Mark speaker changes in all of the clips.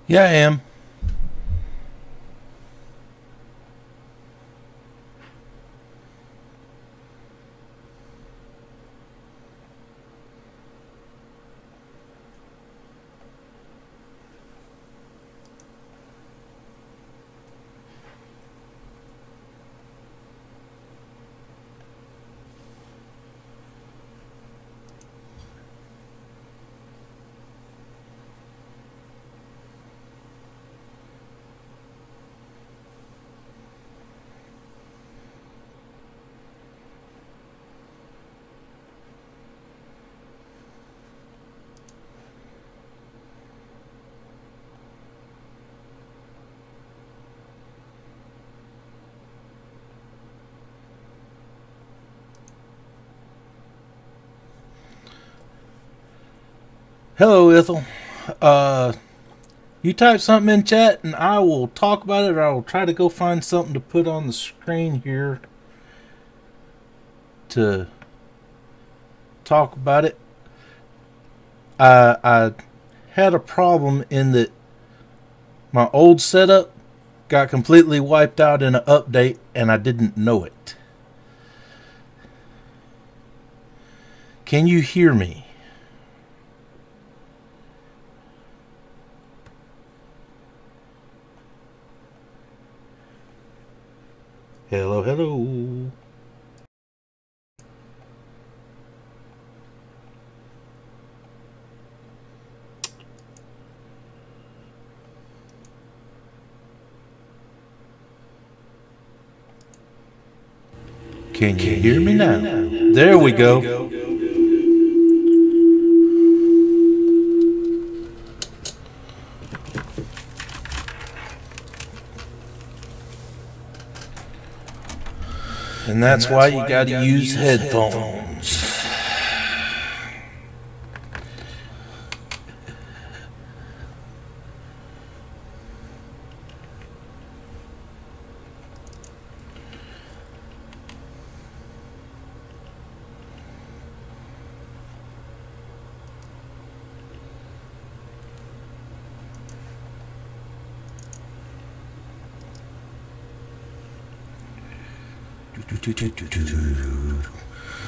Speaker 1: Yeah, I am. Hello, Ethel. Uh, you type something in chat and I will talk about it, or I will try to go find something to put on the screen here to talk about it. I had a problem in that my old setup got completely wiped out in an update and I didn't know it. Can you hear me? Hello, hello. Can you hear me now? There we go. And that's why you gotta use headphones.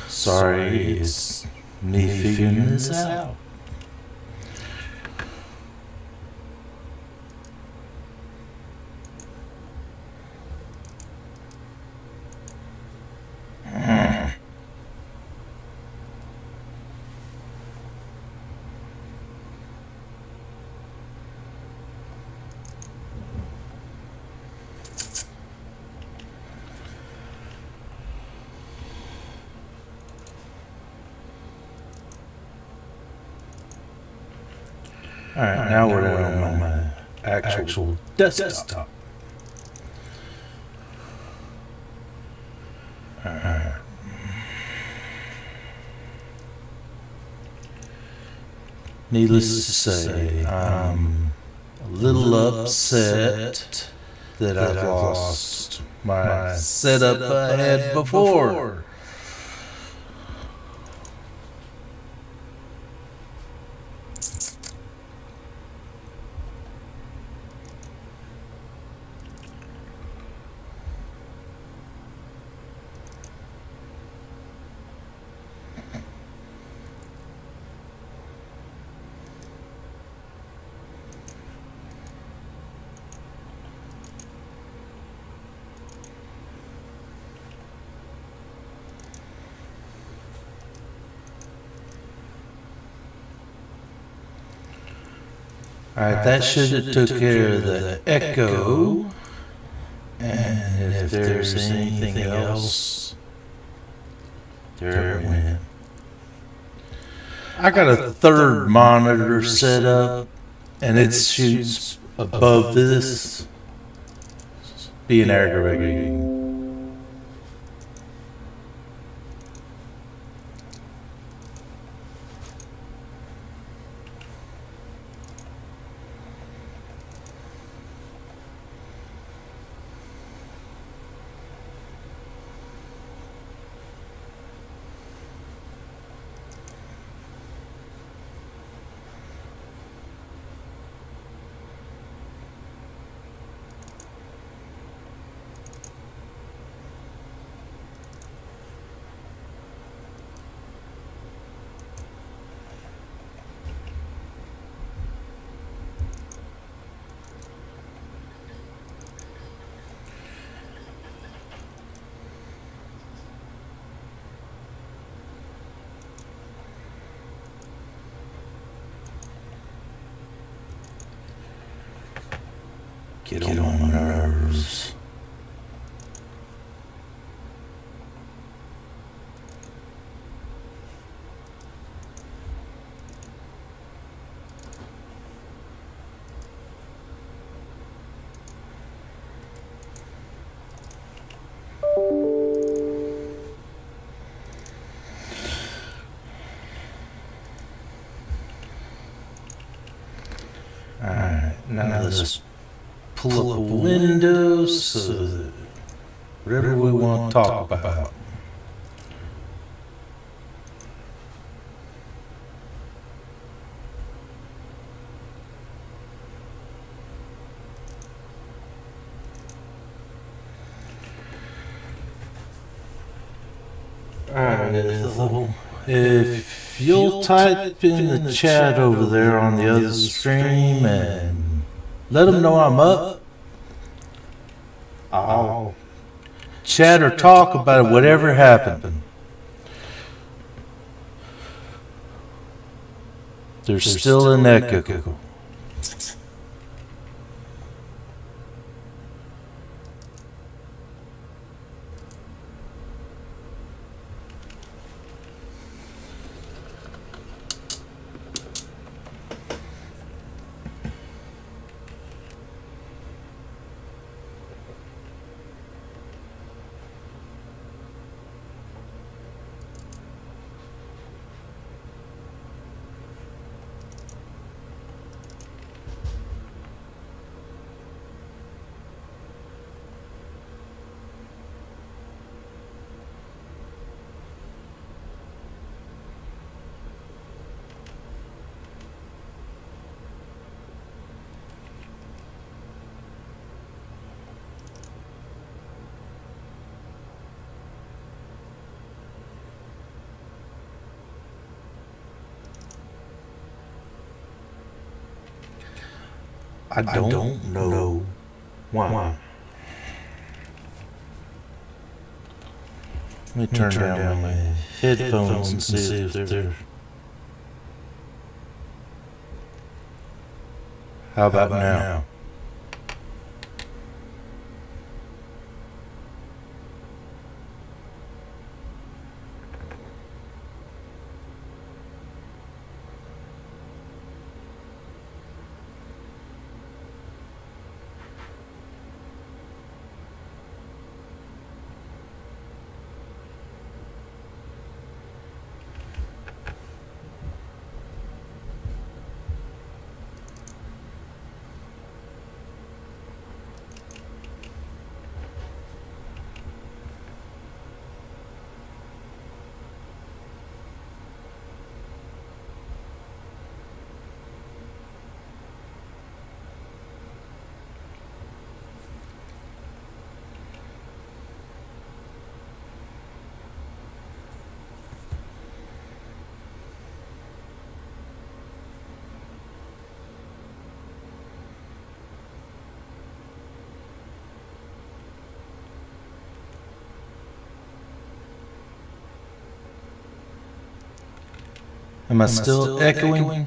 Speaker 1: Sorry, it's me figuring this out. Alright, now we're on my actual desktop. Alright. Needless to say, I'm a little upset that I've lost my setup I had before. Alright, that should have took care of the echo. And if there's anything else, there it went. I got a third monitor set up, and it shoots above this, being aggravating. get on my nerves. Alright, now let's pull up a window so that whatever we want to talk about. Alright, if you'll type in the chat over there on the other stream and let them know I'm up, I'll chat or talk about whatever happened. There's still an echo. I don't know why. Let me turn down my headphones and see if they're... How about now? Am I still echoing?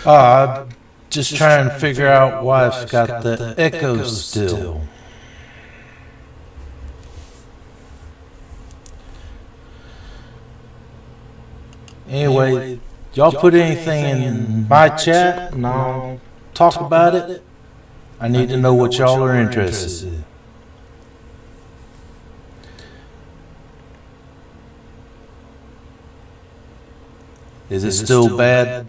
Speaker 1: I'm just trying to figure out why it's got the echoes still. Anyway, y'all put anything in my chat and I'll talk about it. I need to know what y'all are interested in. Is it still bad?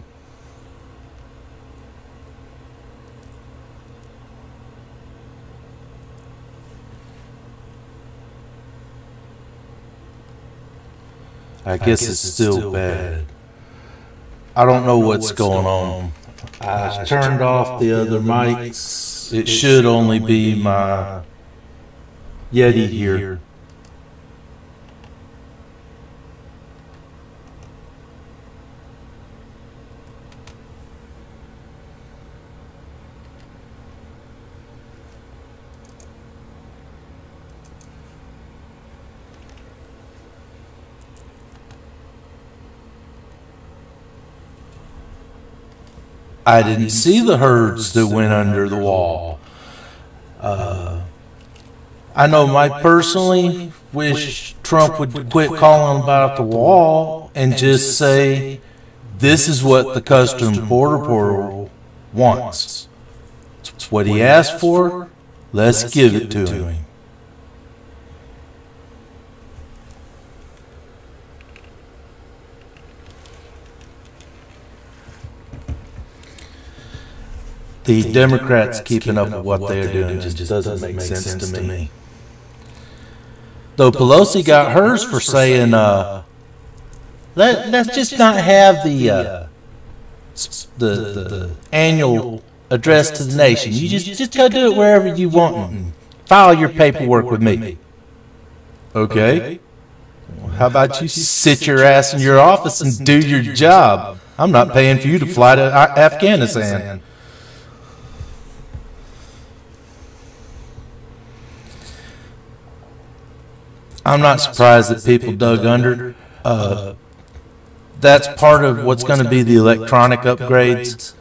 Speaker 1: I guess it's still bad. I don't know what's going on. I turned off the other mics. It should only be my Yeti here. I didn't see the herds that went under the wall. I know Mike personally wish Trump would quit calling about the wall and just say, this is what the Customs Border Patrol wants. It's what he asked for. Let's give it to him. The Democrats keeping up with what they're doing just doesn't make sense to me. Though Pelosi got hers for saying, let's just not have the annual address to the nation. You just go do it wherever you want and file your paperwork with me. Okay. How about you sit your ass in your office and do your job? I'm not paying for you to fly to Afghanistan. I'm not surprised that people dug under. That's part of what's going to be the electronic upgrades.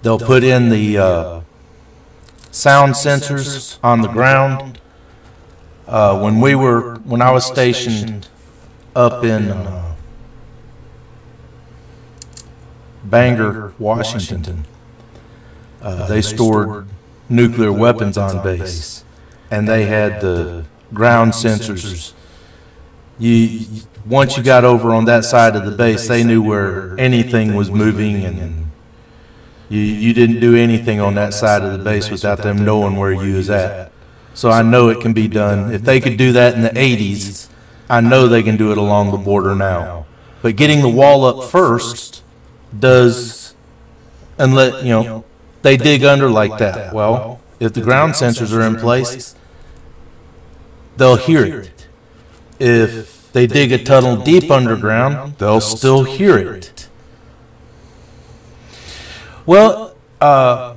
Speaker 1: They'll put in the sound sensors on the ground. When I was stationed up in Bangor, Washington, they stored nuclear weapons on base, and they had the ground sensors. Once you got over on that side of the base, they knew where anything was moving, and you didn't do anything on that side of the base without them knowing where you was at. So I know it can be done. If they could do that in the 80s, I know they can do it along the border now. But getting the wall up first does, and they dig under like that. Well, if the ground sensors are in place, they'll hear it. If they dig a tunnel deep underground, they'll still hear it. Well, I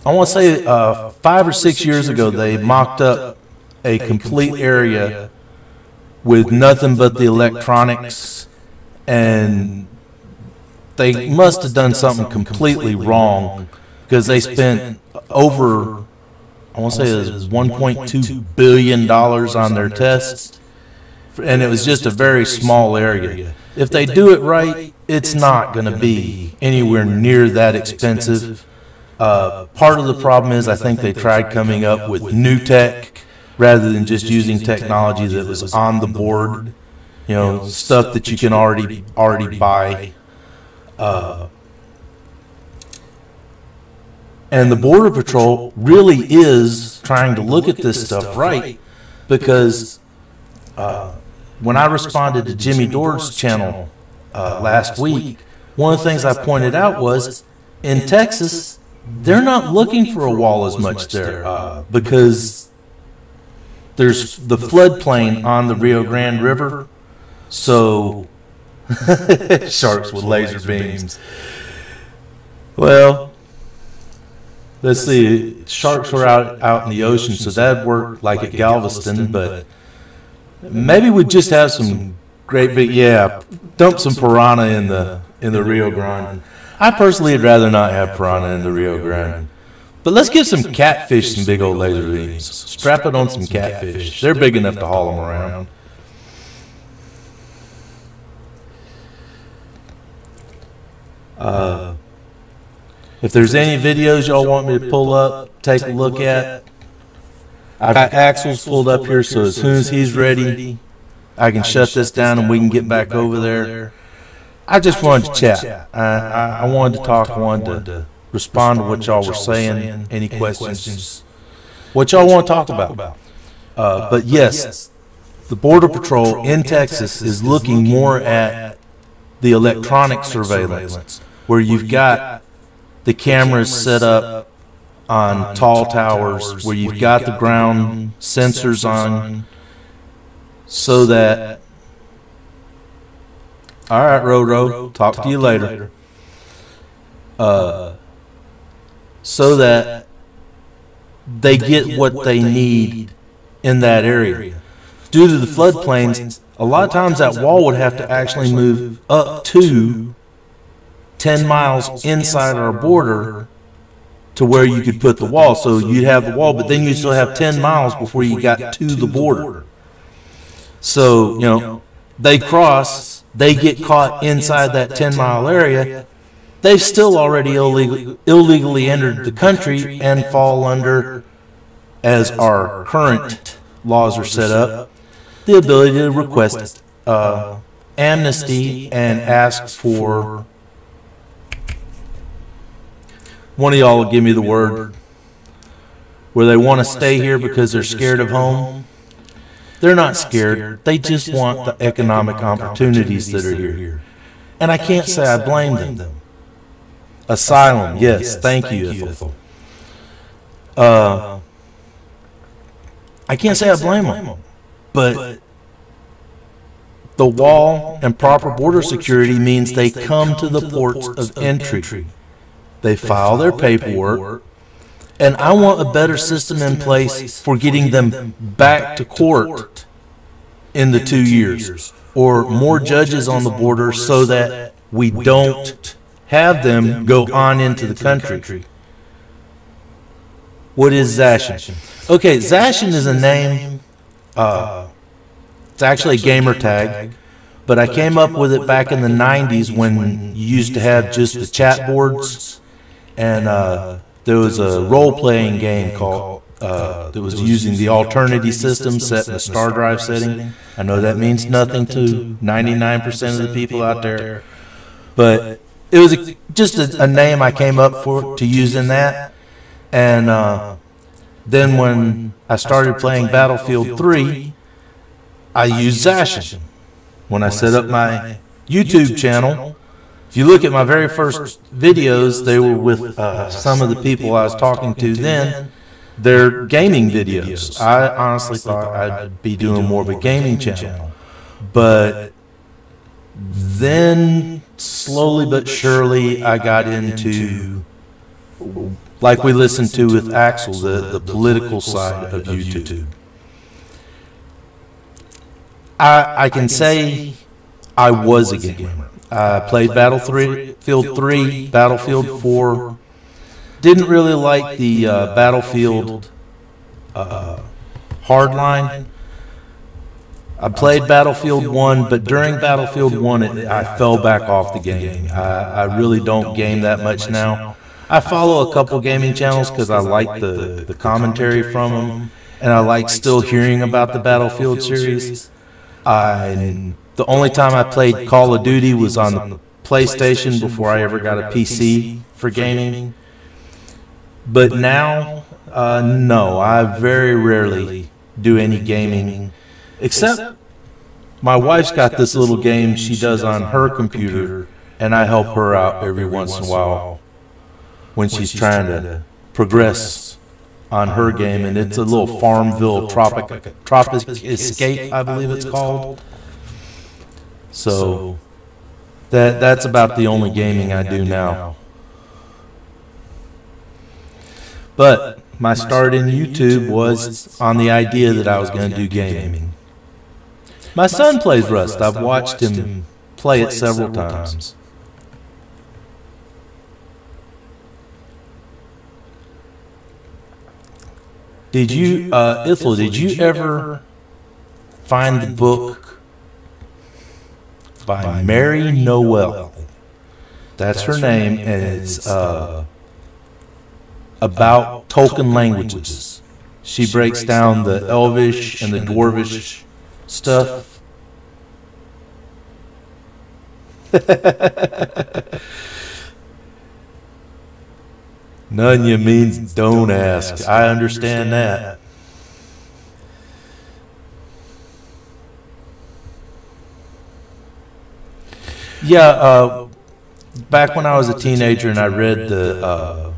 Speaker 1: want to say 5 or 6 years ago, they mocked up a complete area with nothing but the electronics, and they must have done something completely wrong because they spent over, I want to say it was $1.2 billion on their tests, and it was just a very small area. If they do it right, it's not going to be anywhere near that expensive. Part of the problem is I think they tried coming up with new tech rather than just using technology that was on the board, stuff that you can already buy. And the Border Patrol really is trying to look at this stuff right, because when I responded to Jimmy Dore's channel last week, one of the things I pointed out was in Texas, they're not looking for a wall as much there because there's the floodplain on the Rio Grande River. So sharks with laser beams. Well, let's see. Sharks were out in the ocean, so that'd work like at Galveston, but maybe we'd just have some great big, dump some piranha in the Rio Grande. I personally would rather not have piranha in the Rio Grande. But let's give some catfish some big old laser beams. Strap it on some catfish. They're big enough to haul them around. If there's any videos y'all want me to pull up, take a look at, I've got Axel's pulled up here, so as soon as he's ready, I can shut this down and we can get back over there. I just wanted to chat. I wanted to talk. I wanted to respond to what y'all were saying. Any questions? What y'all want to talk about? But yes, the Border Patrol in Texas is looking more at the electronic surveillance, where you've got the cameras set up on tall towers, where you've got the ground sensors on, so that, all right, Roro, talk to you later, so that they get what they need in that area. Due to the floodplains, a lot of times that wall would have to actually move up to 10 miles inside our border to where you could put the wall. So you'd have the wall, but then you still have 10 miles before you got to the border. So, you know, they cross, they get caught inside that 10-mile area. They've still already illegally entered the country and fall under, as our current laws are set up, the ability to request amnesty and ask for, one of y'all will give me the word, where they want to stay here because they're scared of home. They're not scared. They just want the economic opportunities that are here. And I can't say I blame them. Asylum, yes, thank you, Ethel. I can't say I blame them. But the wall and proper border security means they come to the ports of entry. They file their paperwork, and I want a better system in place for getting them back to court in the 2 years, or more judges on the border so that we don't have them go on into the country. What is Xashan? Okay, Xashan is a name. It's actually a gamer tag, but I came up with it back in the 90s when you used to have just the chat boards, and there was a role-playing game called that was using the alternity system set in a star drive setting. I know that means nothing to 99% of the people out there, but it was just a name I came up to use in that. And then when I started playing Battlefield 3, I used Xashan. When I set up my YouTube channel, if you look at my very first videos, they were with some of the people I was talking to then. They're gaming videos. I honestly thought I'd be doing more of a gaming channel. But then, slowly but surely, I got into, like we listened to with Axel, the political side of YouTube. I can say I was a gamer. I played Battlefield 3, Battlefield 4. Didn't really like the Battlefield hardline. I played Battlefield 1, but during Battlefield 1, I fell back off the gaming. I really don't game that much now. I follow a couple gaming channels because I like the commentary from them, and I like still hearing about the Battlefield series. The only time I played Call of Duty was on the PlayStation before I ever got a PC for gaming. But now, no, I very rarely do any gaming, except my wife's got this little game she does on her computer, and I help her out every once in a while when she's trying to progress on her game, and it's a little Farmville Tropic Escape, I believe it's called. So that's about the only gaming I do now. But my start in YouTube was on the idea that I was going to do gaming. My son plays Rust. I've watched him play it several times. Did you, Ithel, did you ever find the book by Mary Noel That's her name, and it's about Tolkien languages. She breaks down the Elvish and the Dwarvish stuff. None you means don't ask. I understand that. Yeah, back when I was a teenager and I read the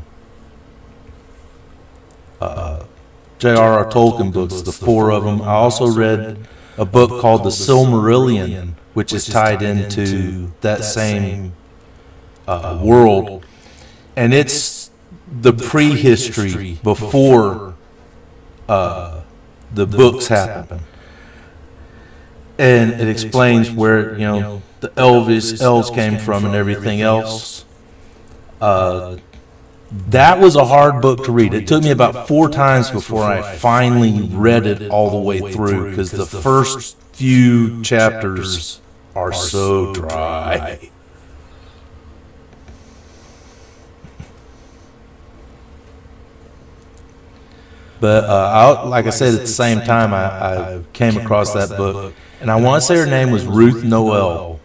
Speaker 1: J.R.R. Tolkien books, the 4 of them, I also read a book called The Silmarillion, which is tied into that same world. And it's the prehistory before the books happen. And it explains where, the elves came from and everything else. That was a hard book to read. It took me about 4 times before I finally read it all the way through, because the first few chapters are so dry. But like I said, at the same time, I came across that book, and I want to say her name was Ruth Noel,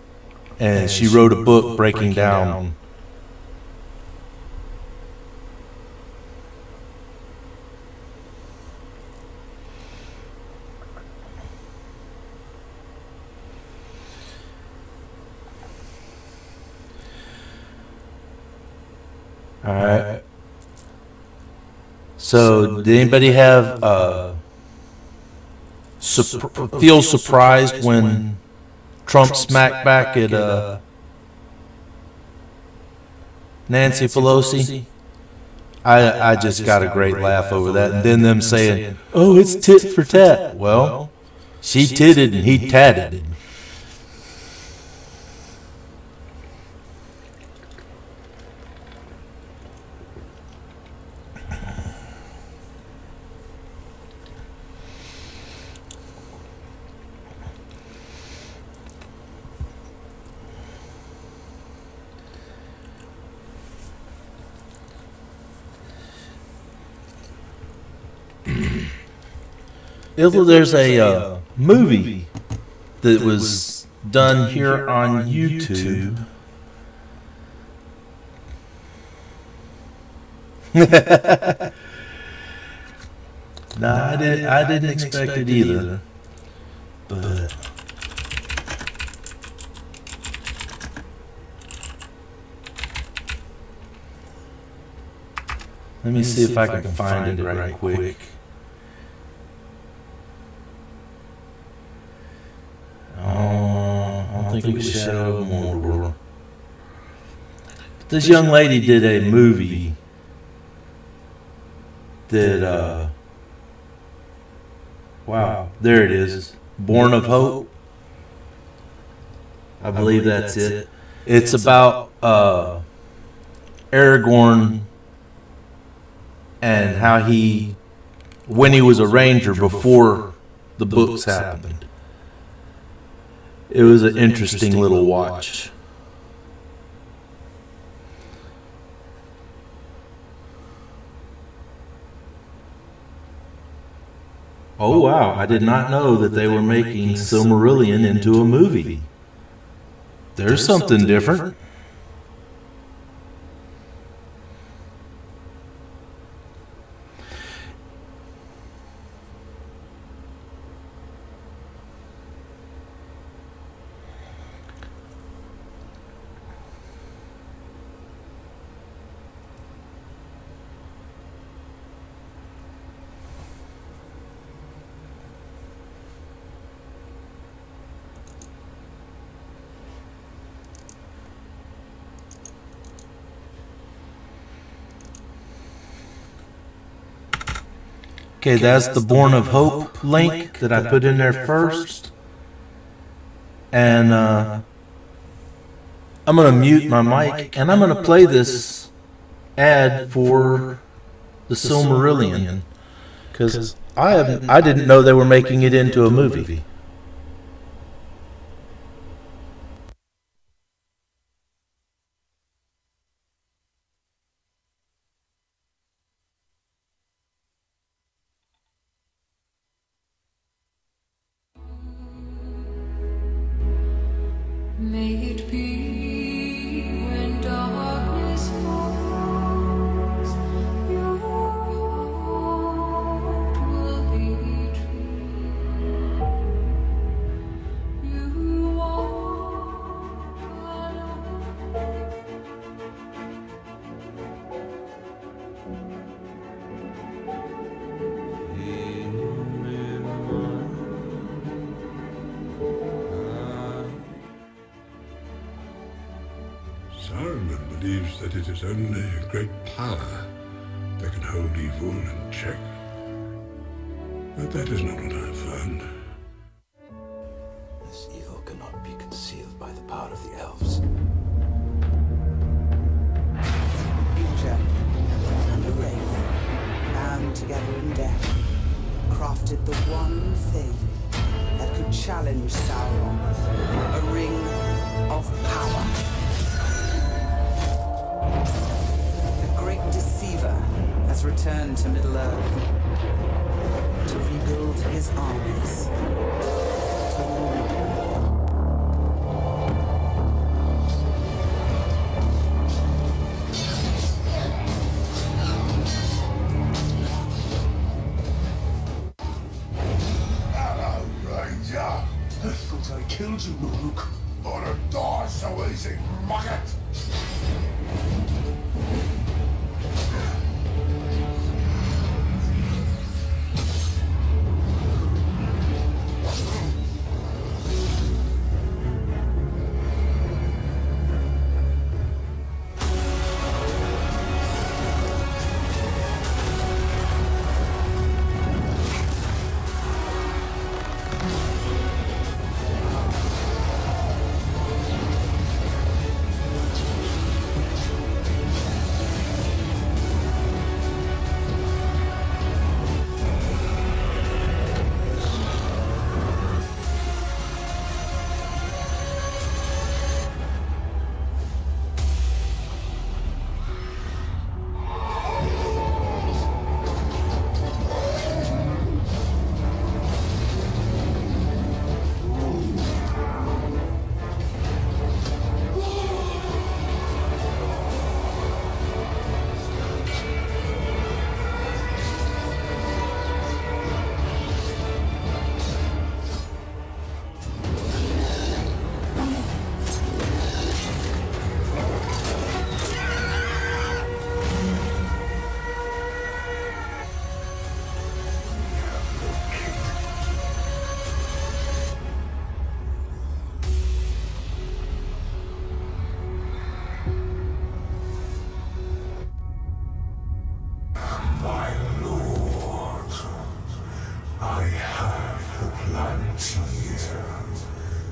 Speaker 1: and she wrote a book breaking down. All right. So, did anybody have feel surprised when Trump smacked back at Nancy Pelosi? I just got a great laugh over that, and then them saying, "Oh, it's tit for tat." Well, she titted and he tatted. There's a movie that was done here on YouTube. No, I didn't expect it either. But let me see if I can find it right quick. I don't think it was Shadow of Mordor. This young lady did a movie that, wow, there it is. Born of Hope. I believe that's it. It's about Aragorn and how when he was a ranger before the books happened. It was an interesting little watch. Oh wow, I did not know that they were making Silmarillion into a movie. There's something different. Okay, that's the Born of Hope link that I put in there first. And I'm going to mute my mic, and I'm going to play this ad for the Silmarillion, because I didn't know they were making it into a movie.
Speaker 2: Saruman believes that it is only a great power that can hold evil in check. But that is not what I have found.
Speaker 3: This evil cannot be concealed by the power of the elves.
Speaker 4: Future and a wraith, bound together in death, crafted the one thing that could challenge Sauron, a ring of power. The great deceiver has returned to Middle-earth to rebuild his armies, to rule.
Speaker 5: I thought I killed you, Nook. Or die so easy, mucket!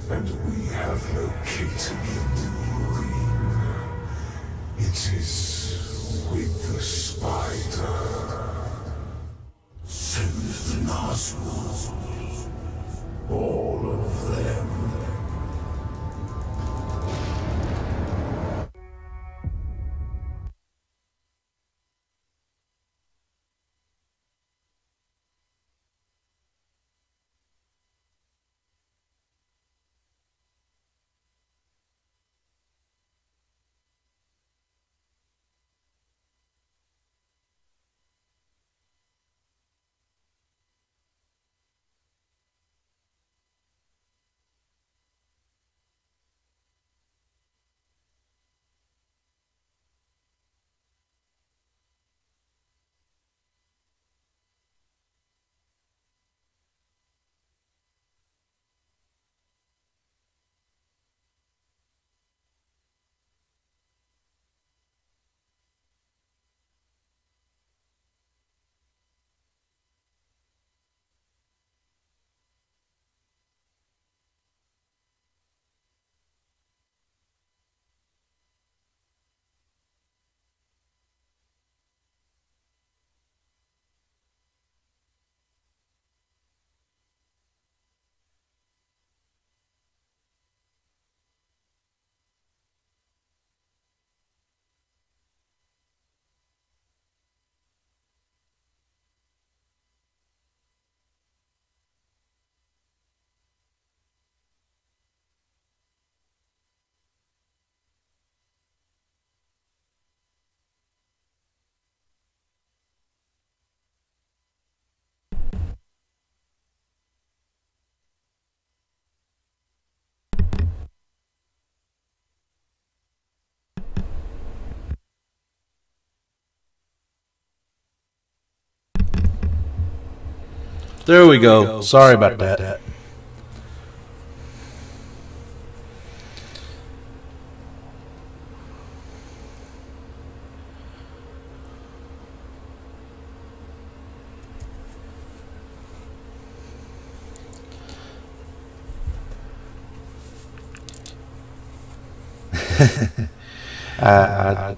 Speaker 5: And we have located the ring. It is with the spider. Soothe the Nazgûl. All of them.
Speaker 1: There we go. Sorry about that. I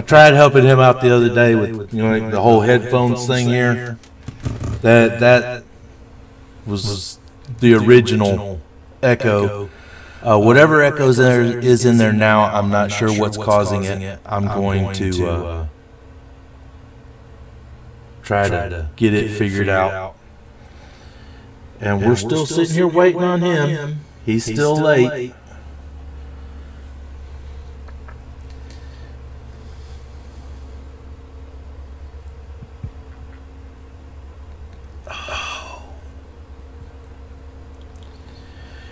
Speaker 1: tried helping him out the other day with like the whole headphones thing here. That was the original echo. Whatever echoes is in there now, I'm not sure what's causing it. I'm going to try to get it figured out. And we're still sitting here waiting on him. He's still late.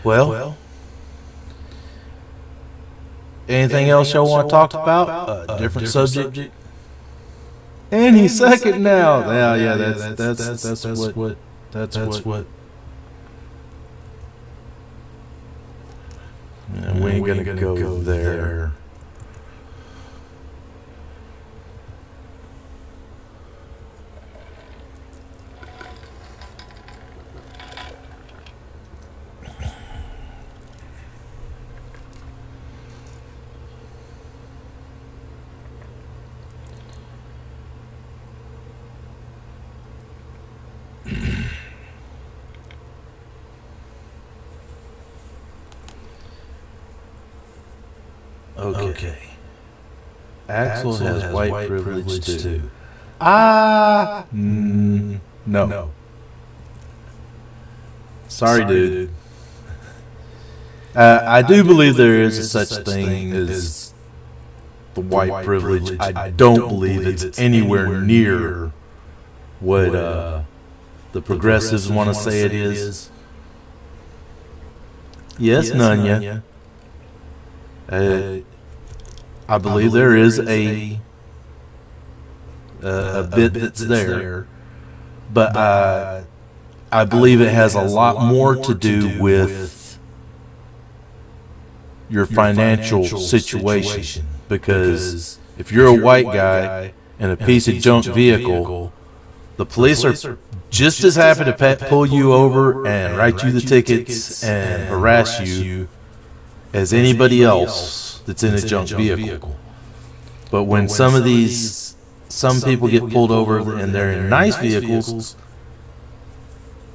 Speaker 1: Well, anything else y'all want to talk about? A different subject? And he's second now. Yeah, that's what. And we ain't gonna go there. Okay. Axel has white privilege too. No. Sorry, dude. I do believe there is such thing as the white privilege. I don't believe it's anywhere near what the progressives want to say it is. Yes, Nunya. I believe there is a bit that's there, but I believe it has a lot more to do with your financial situation. Because if you're a white guy in a piece of junk vehicle, the police are just as happy to pull you over and write you the tickets and harass you as anybody else that's in a junk vehicle. But when some people get pulled over and they're in nice vehicles,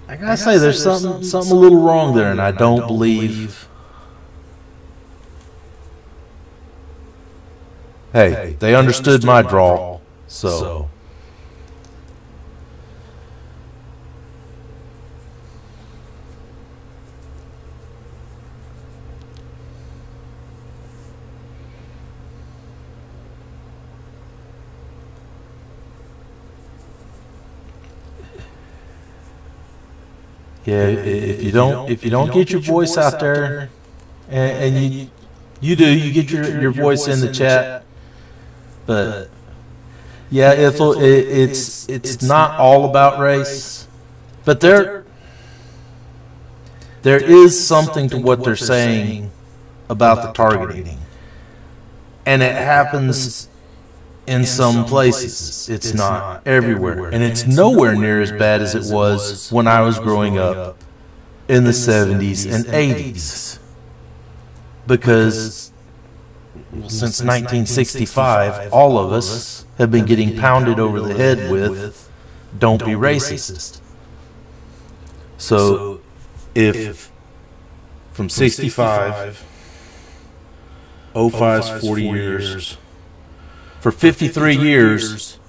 Speaker 1: I gotta say there's something a little wrong there, and I don't believe. Hey, they understood my draw, so. Yeah, if you don't get your voice out there, and you get your voice in the chat, but yeah, it's not all about race, but there is something to what they're saying about the targeting, and it happens in some places. It's not everywhere. And it's nowhere near as bad as it was when I was growing up in the 70s and 80s. Because since 1965, all of us have been getting pounded over the head with, "Don't be racist." So if from 65, 05's 40 years, for 53 years,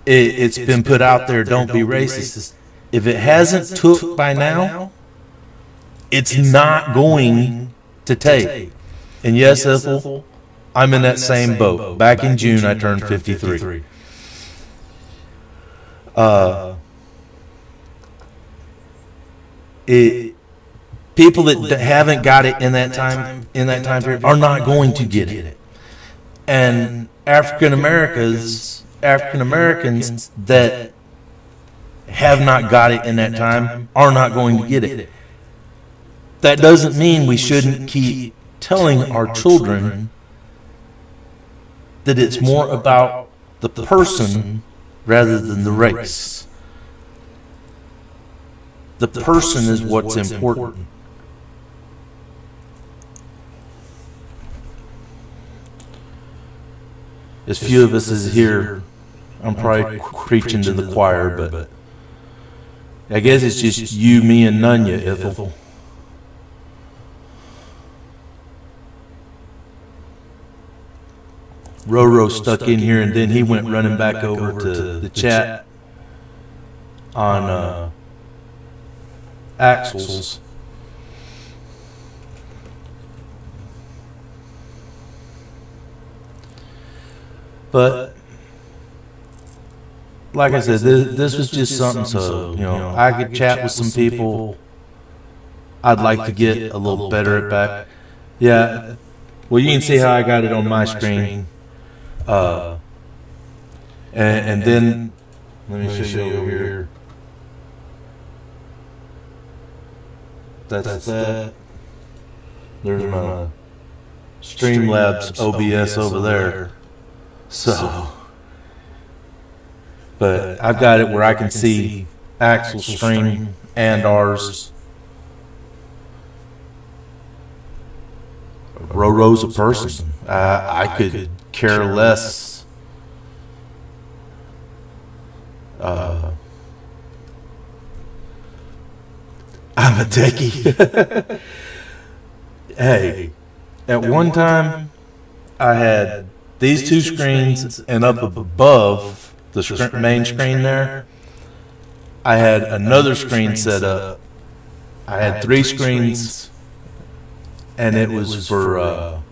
Speaker 1: it's been put out there, "Don't be racist." If it hasn't took by now, it's not going to take. And yes, Ethel, I'm in that same boat. Back in June, I turned 53. People that haven't got it in that time period are not going to get it. And African Americans that have not got it in that time are not going to get it. That doesn't mean we shouldn't keep telling our children that it's more about the person rather than the race. The person is what's important. as few of us as here, I'm probably preaching to the choir, but I guess it's just you, me, and Nunya, Ethel. Roro stuck in here, and then he went running back over to the chat on Axel's. But like I said, this was just something so, I could chat with some people. I'd like to get a little better at back. Yeah, well, you can see how I got it on my screen. And then, let me show you over here. That's that. There's my Streamlabs OBS over there. So, but I've got it where I can see Axel's stream and ours. Roro's a person. I could care less. I'm a techie. Hey, at one time, I had these two screens, and up above the main screen there, I had another screen set up. I had 3 screens, and it was for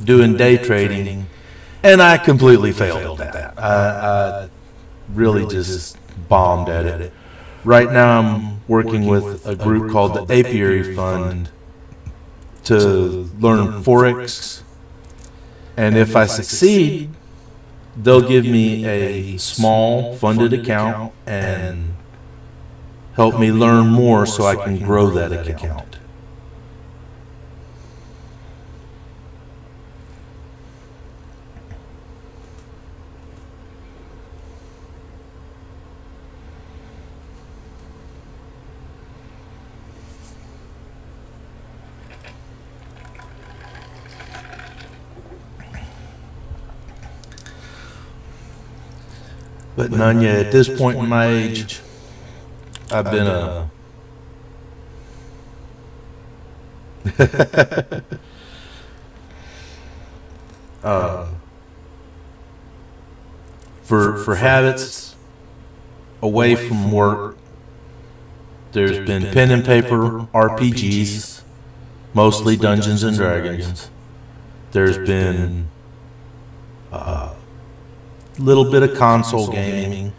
Speaker 1: doing day trading, and I completely failed at that. I really just bombed at it. Right now I'm working with a group called the Apiary Fund to learn Forex, and if I succeed, they'll give me a small funded account and help me learn more so I can grow that account. But Nunya, at this point in my age, I've been for habits away from work, there's been pen and paper RPGs, mostly Dungeons and Dragons. There's been little bit of console gaming.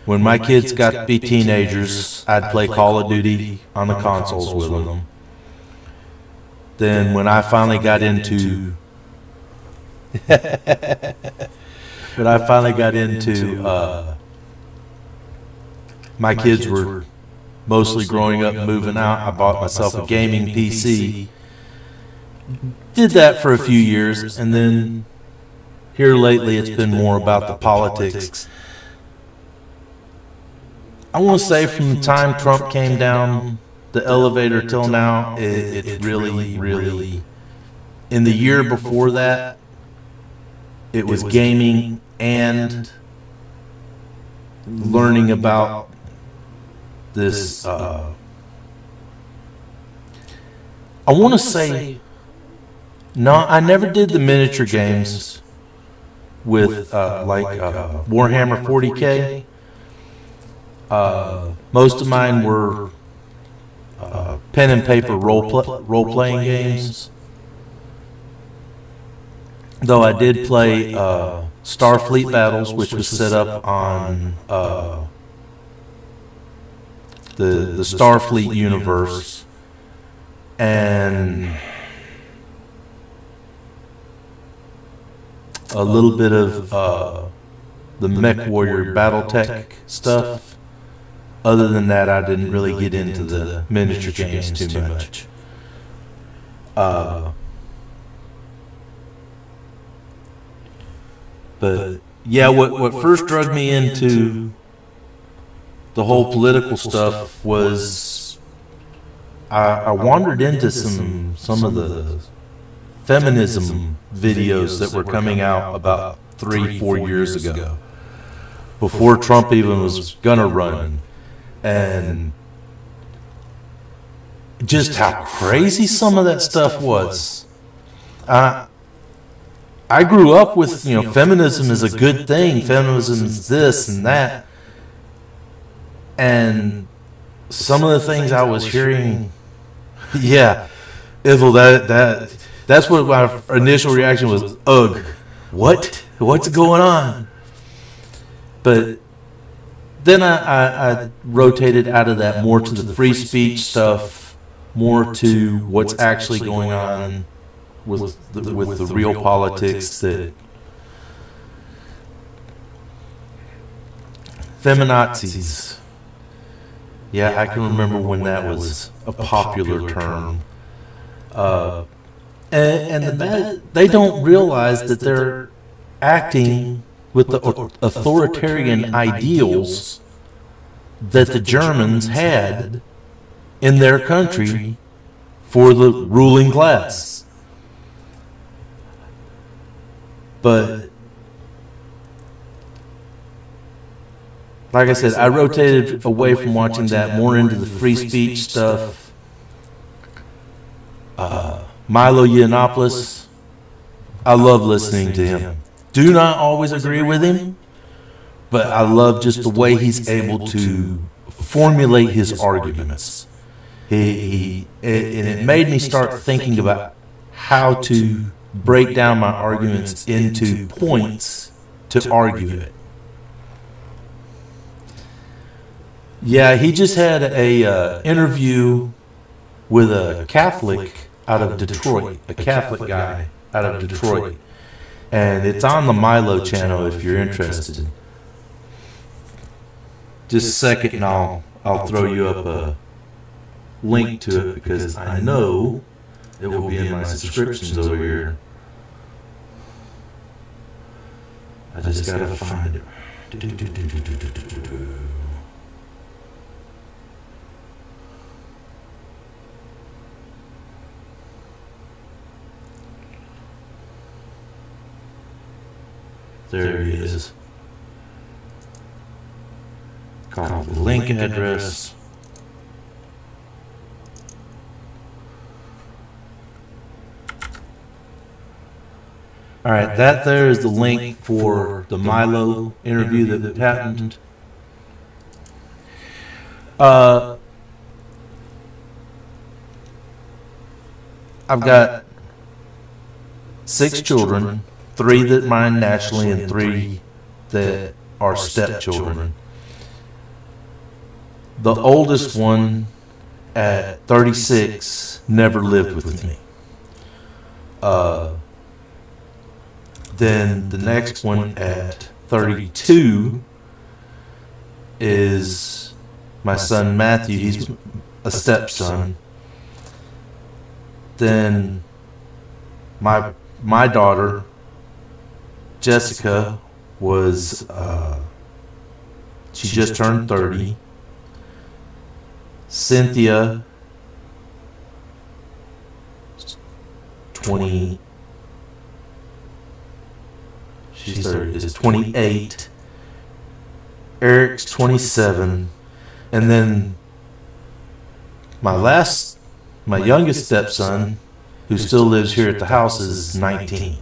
Speaker 1: When my kids got to be teenagers, I'd play Call of Duty on the consoles with them. Then when I finally got into my kids were mostly growing up and moving out, I bought myself a gaming PC. Did that for a few years, and then here lately it's been more about the politics. I want to say from the time Trump came down the elevator till now, it really, in the year before that, it was gaming and learning about this, I want to say, no, I never did the miniature games with Warhammer 40K. Most of mine were pen and paper role-playing games. Though I did play Starfleet Battles, which was set up on the Starfleet universe, and a little bit of the Mech Warrior Battletech stuff. Other than that, I didn't really get into the miniature games too much. But yeah, what first drug me into the whole political stuff was I wandered into some of the feminism videos that were coming out about 3-4 years ago, before Trump even was gonna run, and just how crazy some of that stuff was. I grew up with, feminism is a good thing. Feminism is this and that. And some of the things I was hearing, yeah, Ithel, that's what my initial reaction was. Ugh, what? What's going on? But then I rotated out of that more to the free speech stuff, more to what's actually going on with the real politics. That feminazis, yeah, I can remember when that was a popular term. And they don't realize that they're acting with the authoritarian ideals that the Germans had in their country for the ruling class. But like I said, I rotated away from watching that, more into the free speech stuff. Milo Yiannopoulos, I love listening to him. Do not always agree with him, but I love just the way he's able to formulate his arguments. And it made me start thinking about how to break down my arguments into points to argue it. Yeah, he just had a interview with a Catholic out of Detroit, a Catholic guy out of Detroit, and it's on the Milo channel if you're interested. Just a second, and I'll throw you up a link to it, because I know it will be in my subscriptions over here. I just gotta find it. There he is. Copy the link address. All right, that there is the link for the Milo interview that happened. I've got 6 children, 3 that mine naturally and 3 that are stepchildren. The oldest one at 36 never lived with me. Then the next one at 32 is my son Matthew. He's a stepson. Then my daughter Jessica was she just turned 30. Cynthia 20. She's 30, is 28. Eric's 27, and then my youngest stepson, who still lives here at the house, is 19.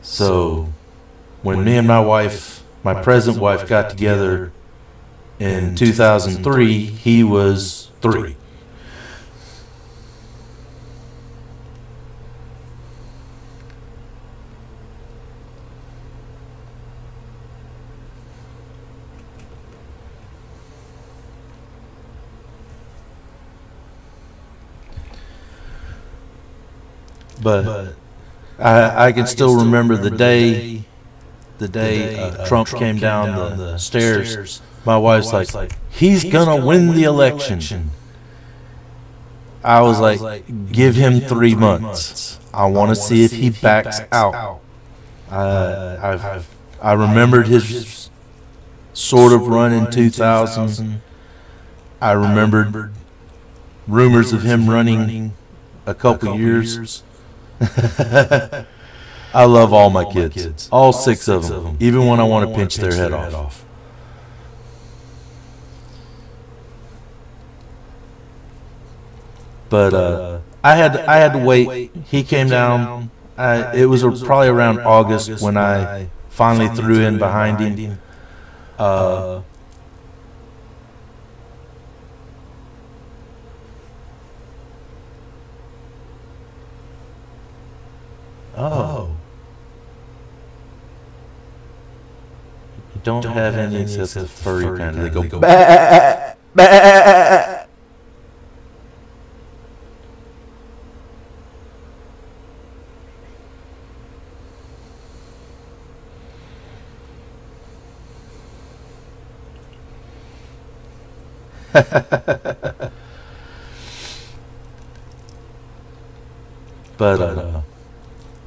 Speaker 1: So when me and my present wife, got together in 2003, he was 3. But I can still remember the day Trump came down the stairs. My wife's like, he's gonna win the election. I was like, give him 3 months. I want to see if he backs out. I remembered his sort of run in 2000. I remembered rumors of him running a couple years. I love all my kids. All 6 of them. Even when I want to pinch their head off. But I had to wait. He came down. It was probably around August when I finally threw in behind him. Oh. You don't have any except the furry kind. They go bah, bah. But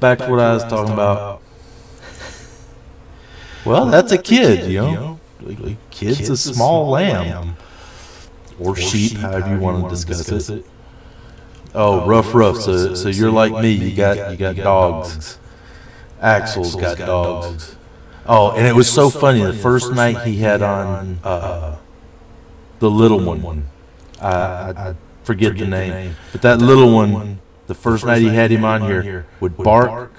Speaker 1: back to what I was talking about. Well, that's a kid, you know. Kid's a small lamb. Or sheep, however you want to discuss it. Oh, rough. So you're like me. You got dogs. Axel's got dogs. Oh, and it was so funny. The first night he had on the little one. I forget the name, but that little one. The first night he had him on here would bark,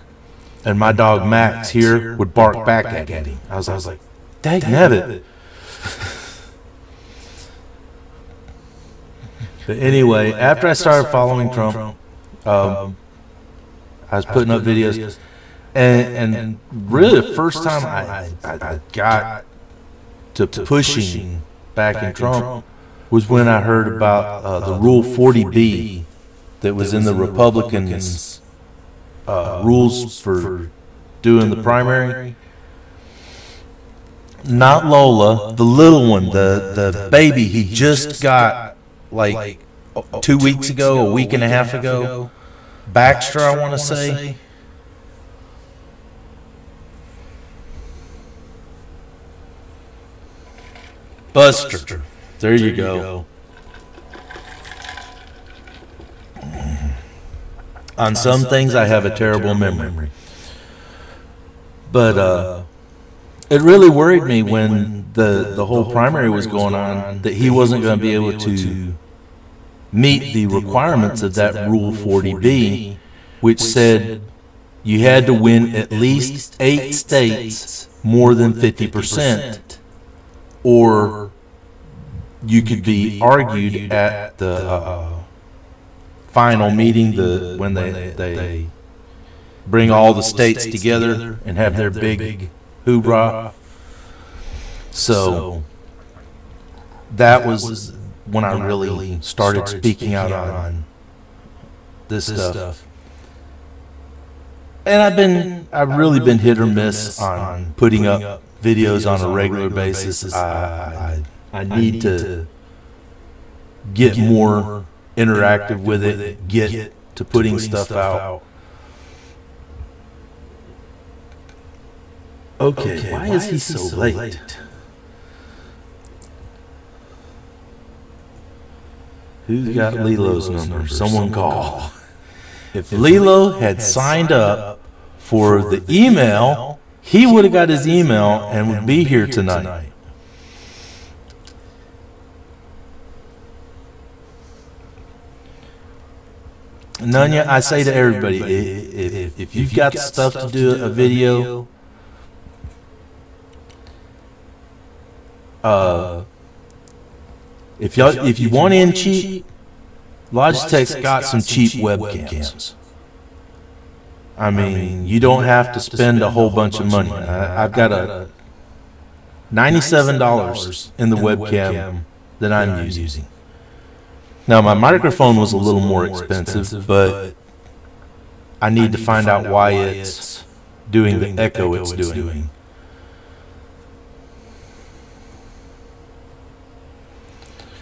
Speaker 1: and my dog Max here would bark back at him. I was like, dang-nabbit. But anyway, after I started following Trump, I was putting up videos, and really the first time I got to pushing back in Trump was when I heard about the Rule 40B that was in the Republicans' rules for doing the primary. Not Lola, the little one, the baby he just got like 2 weeks ago, a week and a half ago. Baxter, I want to say. Buster. There you go. On some things, I have a terrible memory. But it really worried me when the whole primary was going on that he wasn't going to be able to meet the requirements of that Rule 40B, which said you had to win at least 8 states more than 50%, or you could be argued at the final meeting, when they bring all the states together and have their big hoorah. So that was when I really started speaking out on this stuff. And I've really been hit or miss on putting up videos on a regular basis. I need to get more interactive with it, get to putting stuff out. Okay, why is he so late? Who's got Lilo's number? Someone call. If Lilo had signed up for the email, he would have got his email and would be here tonight. Nunya, I say to everybody, if you've got stuff to do a video, if you want in cheap, Logitech's got some cheap webcams. I mean, you don't have to spend a whole bunch of money. I've got a $97 in the webcam that I'm using. Now, my microphone was a little more expensive, but I need to find out why it's doing the echo it's doing.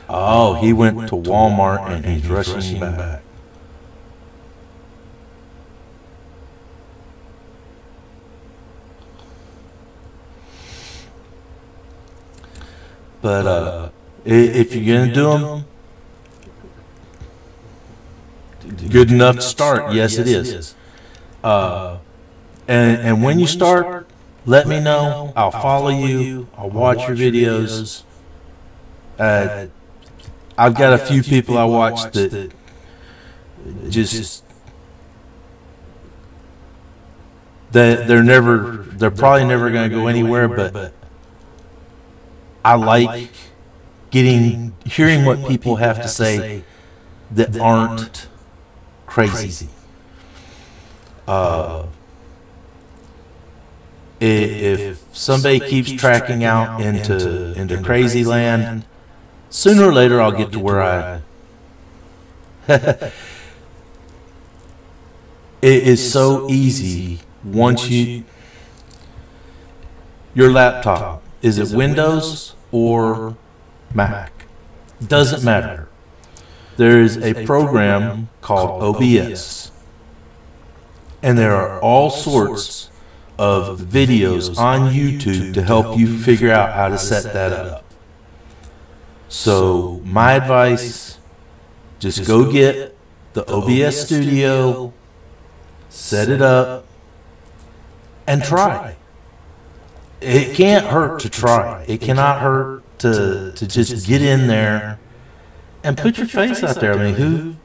Speaker 1: Oh, he went to Walmart and he's rushing back. But if you're going to do them, good enough to start. Yes, it is. And when you start, let me know. I'll follow you. I'll watch your videos. I've got a few people I watch that just they're probably never going to go anywhere, but I like hearing what people have to say that aren't crazy. If somebody keeps tracking out into crazy land, sooner or later I'll get to where I it is so easy once your laptop, is it Windows or Mac? Doesn't matter. There is a program called OBS, and there are all sorts of videos on YouTube to help you figure out how to set that up. So my advice, just go get the OBS Studio, set it up, and try. It can't hurt to try. It cannot hurt to just get in there and put your face out there. I mean,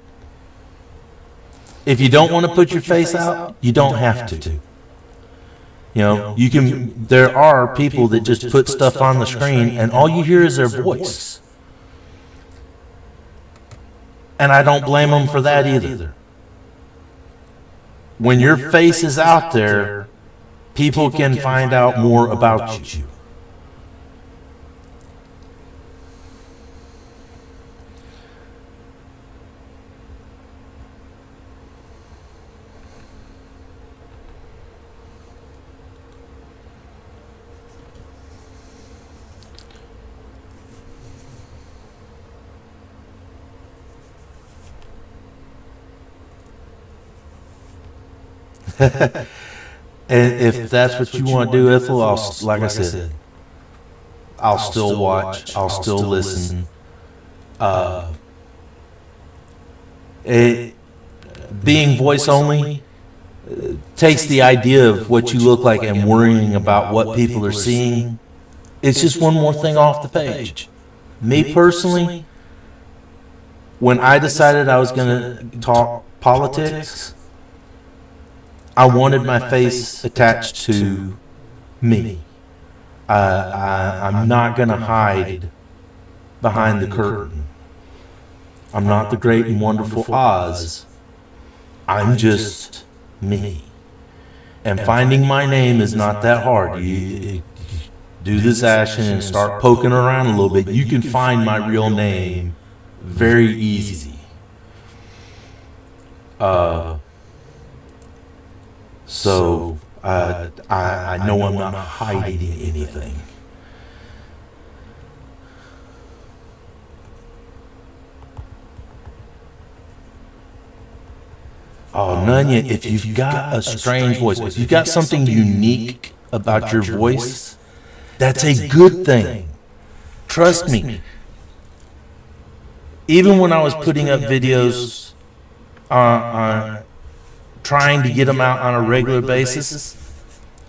Speaker 1: if you don't want to put your face out, you don't have to. You know, you can. There are people that just put stuff on the screen, and all you hear is their voice. And I don't blame them for that either. When your face is out there, people can find out more about you. And if that's what you want to do, Ethel, like I said, I'll still watch, I'll still listen. Being voice only takes the idea of what you look like and worrying about what people are seeing. It's just one more thing off the page. Me personally, when I decided I was going to talk politics, I wanted my face attached to me. I'm not going to hide behind the curtain. I'm not the great and wonderful Oz. I'm just me. And finding my name is not that hard. You do the Xashan and start poking around a little bit. You can find my real name very easy. So I know I'm not hiding anything. Oh, none yet. If you've got a strange voice, if you've got something unique about your voice, that's a good thing. Trust me. Even when I was putting up videos trying to get them out on a regular basis,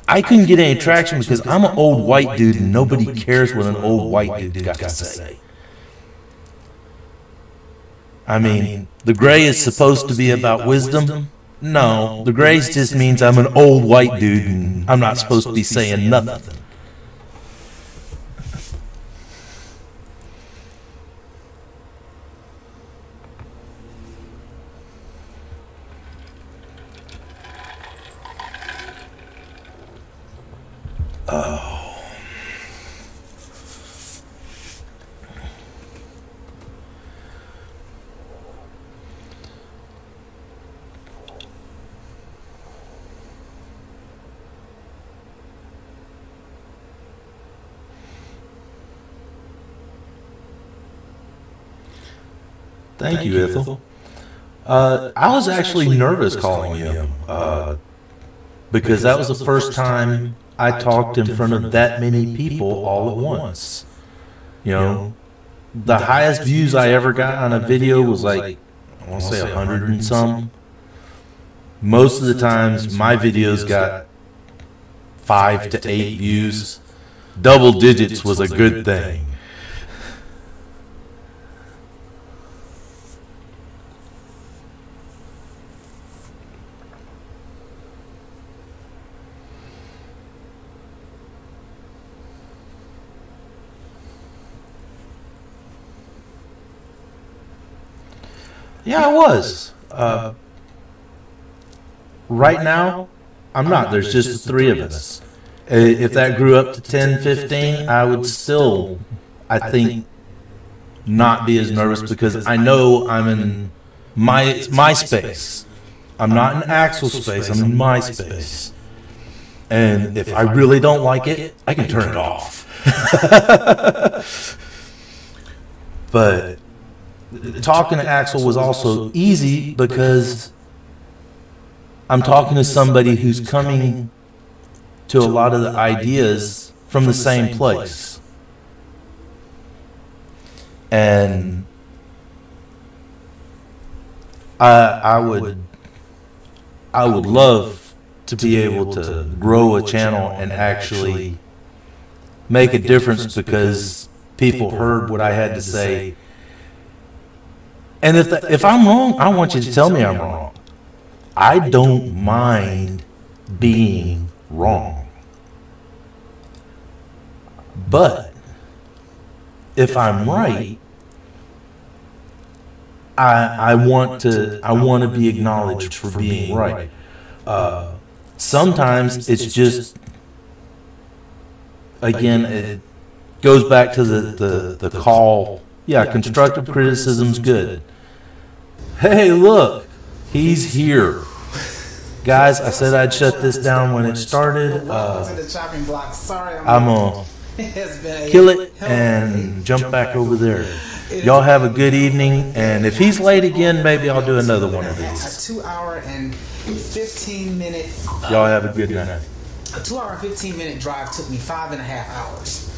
Speaker 1: I couldn't get any traction because I'm an old white dude and nobody cares what an old white dude got to say. I mean, the gray is supposed to be about wisdom. No, the gray just means I'm an old white dude and I'm not supposed to be saying nothing. Oh. Thank you, Ethel. I was actually nervous calling him because that was the first time I talked in front of that many people all at once. You know, the highest views I ever got on a video was like, I want to say 100 and some. Most of the times my videos got 5 to 8 views. Double digits was a good thing. Yeah, I was. Right now, I'm not. There's just the three of us. If that grew up to 10, 15, I would still, I think, not be as nervous because I know I'm in my space. I'm not in Axel space. I'm in my space. And if I really don't like it, I can turn it off. But talking to Axel was also easy because I'm talking to somebody who's coming to a lot of the ideas from the same place. And I would love to be able to grow a channel and actually make a difference because people heard what I had to say. And if I'm wrong, I want you to tell me I'm wrong. I don't mind being wrong. But if I'm right, I want to be acknowledged for being right. Sometimes it's just, again, it goes back to the call. Yeah, constructive criticism's good. Hey, look, he's here. Guys, I said I'd shut this down when it started. I'm going to kill it and jump back over there. Y'all have a good evening, and if he's late again, maybe I'll do another one of these.
Speaker 6: A 2 hour and 15 minute.
Speaker 1: Y'all have a good night.
Speaker 6: A 2 hour and 15 minute drive took me 5.5 hours.